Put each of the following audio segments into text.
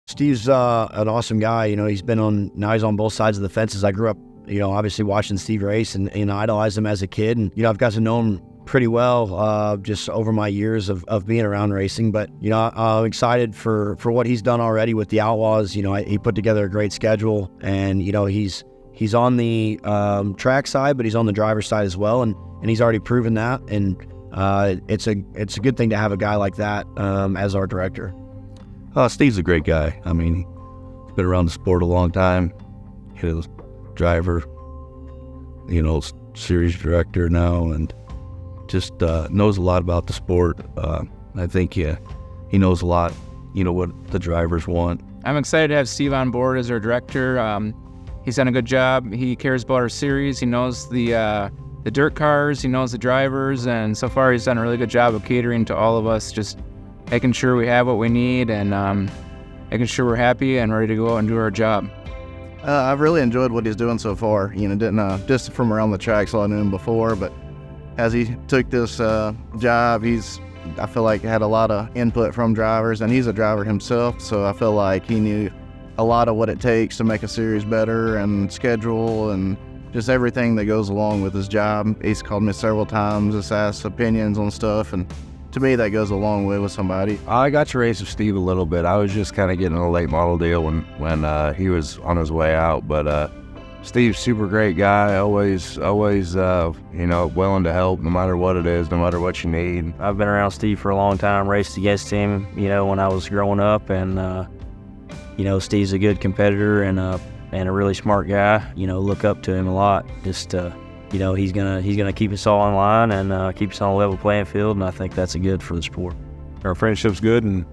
Steve's an awesome guy. He's on both sides of the fences. I grew up, obviously watching Steve race and idolized him as a kid. And, I've got to know him pretty well just over my years of being around racing. But, I'm excited for what he's done already with the Outlaws. He put together a great schedule, and, he's on the track side, but he's on the driver's side as well. And he's already proven that. And it's a good thing to have a guy like that as our director. Steve's a great guy. I mean, he's been around the sport a long time. He's driver, series director now, and just knows a lot about the sport. I think he knows a lot, what the drivers want. I'm excited to have Steve on board as our director. He's done a good job. He cares about our series. He knows the dirt cars. He knows the drivers, and so far he's done a really good job of catering to all of us, just making sure we have what we need and making sure we're happy and ready to go out and do our job. I've really enjoyed what he's doing so far. Didn't just from around the track, so I knew him before, but as he took this job, I feel like had a lot of input from drivers, and he's a driver himself, so I feel like he knew a lot of what it takes to make a series better and schedule and just everything that goes along with his job. He's called me several times, just asked opinions on stuff, and to me, that goes a long way with somebody. I got to race with Steve a little bit. I was just kind of getting a late model deal when he was on his way out. But Steve's super great guy. Always, willing to help no matter what it is, no matter what you need. I've been around Steve for a long time. Raced against him, when I was growing up, and Steve's a good competitor and a really smart guy. Look up to him a lot. Just he's gonna keep us all in line and keep us on a level playing field, and I think that's good for the sport. Our friendship's good, and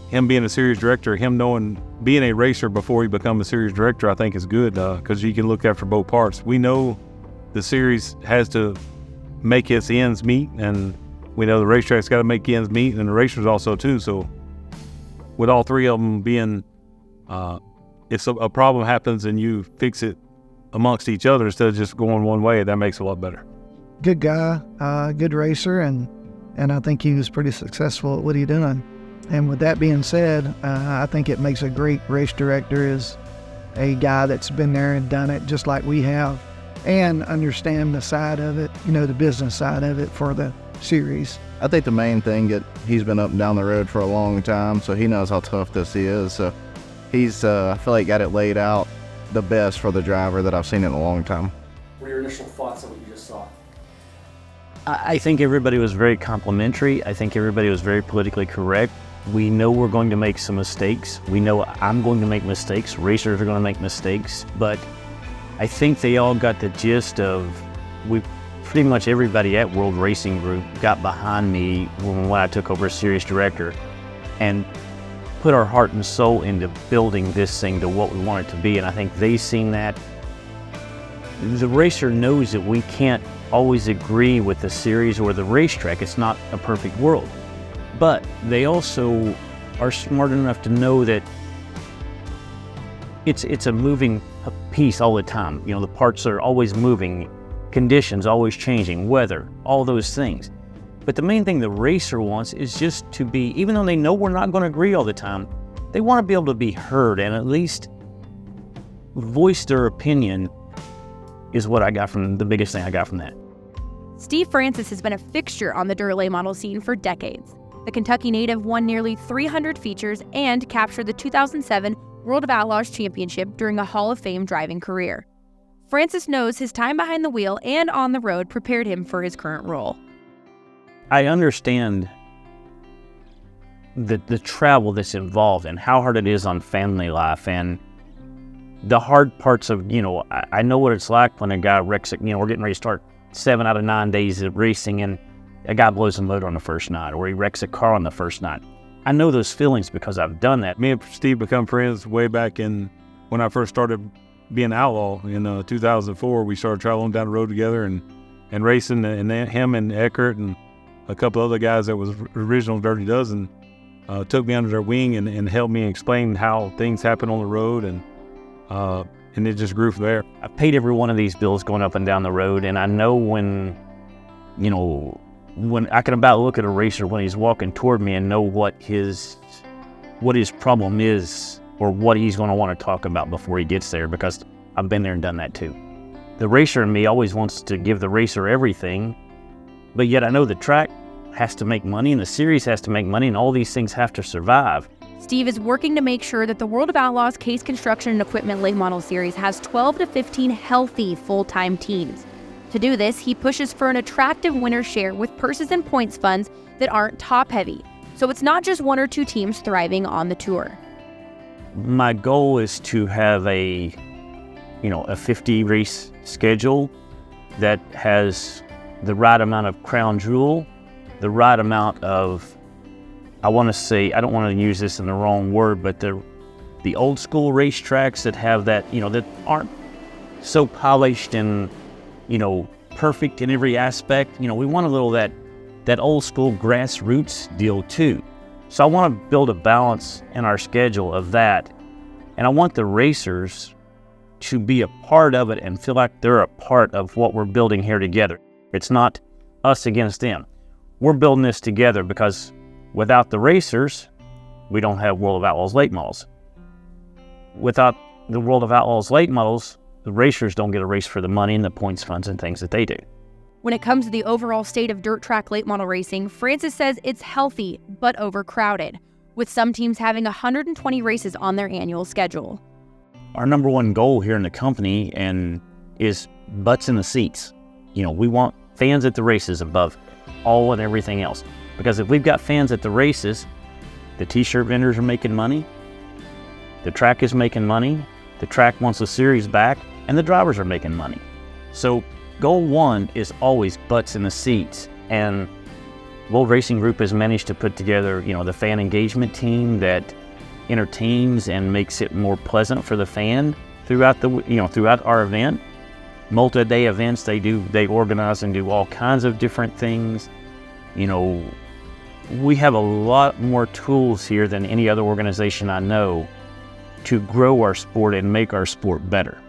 him being a series director, him knowing being a racer before he become a series director, I think is good because you can look after both parts. We know the series has to make its ends meet, and we know the racetrack's got to make ends meet, and the racers also too. So with all three of them being, if a problem happens and you fix it amongst each other instead of just going one way, that makes it a lot better. Good guy, good racer, and I think he was pretty successful at what he's doing. And with that being said, I think it makes a great race director is a guy that's been there and done it just like we have, and understand the side of it, the business side of it for the series. I think the main thing that he's been up and down the road for a long time, so he knows how tough this is. So he's, I feel like, got it laid out the best for the driver that I've seen in a long time. What are your initial thoughts on what you just saw? I think everybody was very complimentary. I think everybody was very politically correct. We know we're going to make some mistakes. We know I'm going to make mistakes. Racers are going to make mistakes. But I think they all got the gist of, pretty much everybody at World Racing Group got behind me when I took over as series director and put our heart and soul into building this thing to what we want it to be. And I think they've seen that. The racer knows that we can't always agree with the series or the racetrack. It's not a perfect world. But they also are smart enough to know that it's a moving piece all the time. The parts are always moving, conditions always changing, weather, all those things. But the main thing the racer wants is just to be, even though they know we're not going to agree all the time, they want to be able to be heard and at least voice their opinion is what I got from the biggest thing I got from that. Steve Francis has been a fixture on the dirt late model scene for decades. The Kentucky native won nearly 300 features and captured the 2007 World of Outlaws Championship during a Hall of Fame driving career. Francis knows his time behind the wheel and on the road prepared him for his current role. I understand the travel that's involved and how hard it is on family life and the hard parts of, I know what it's like when a guy wrecks it. We're getting ready to start 7 out of 9 days of racing and a guy blows a motor on the first night or he wrecks a car on the first night. I know those feelings because I've done that. Me and Steve become friends way back when I first started being outlaw in 2004. We started traveling down the road together and racing, and then him and Eckert and a couple other guys that was original Dirty Dozen took me under their wing and helped me explain how things happen on the road, and it just grew from there. I paid every one of these bills going up and down the road, and I know when I can about look at a racer when he's walking toward me and know what his problem is or what he's going to want to talk about before he gets there, because I've been there and done that too. The racer in me always wants to give the racer everything, but yet I know the track has to make money and the series has to make money and all these things have to survive. Steve is working to make sure that the World of Outlaws Case Construction and Equipment Late Model Series has 12 to 15 healthy full-time teams. To do this, he pushes for an attractive winner share with purses and points funds that aren't top-heavy, so it's not just 1 or 2 teams thriving on the tour. My goal is to have a 50 race schedule that has the right amount of crown jewel, the right amount of, I don't want to use this in the wrong word, but the old school racetracks that have that, that aren't so polished and, perfect in every aspect. We want a little that old school grassroots deal too. So I want to build a balance in our schedule of that. And I want the racers to be a part of it and feel like they're a part of what we're building here together. It's not us against them. We're building this together, because without the racers, we don't have World of Outlaws late models. Without the World of Outlaws late models, the racers don't get a race for the money and the points funds and things that they do. When it comes to the overall state of dirt track late model racing, Francis says it's healthy but overcrowded, with some teams having 120 races on their annual schedule. Our number one goal here in the company is butts in the seats. We want fans at the races above all and everything else. Because if we've got fans at the races, the t-shirt vendors are making money, the track is making money, the track wants the series back, and the drivers are making money. So goal 1 is always butts in the seats. And World Racing Group has managed to put together, the fan engagement team that entertains and makes it more pleasant for the fan throughout throughout our event. Multi-day events, they organize and do all kinds of different things. We have a lot more tools here than any other organization I know to grow our sport and make our sport better.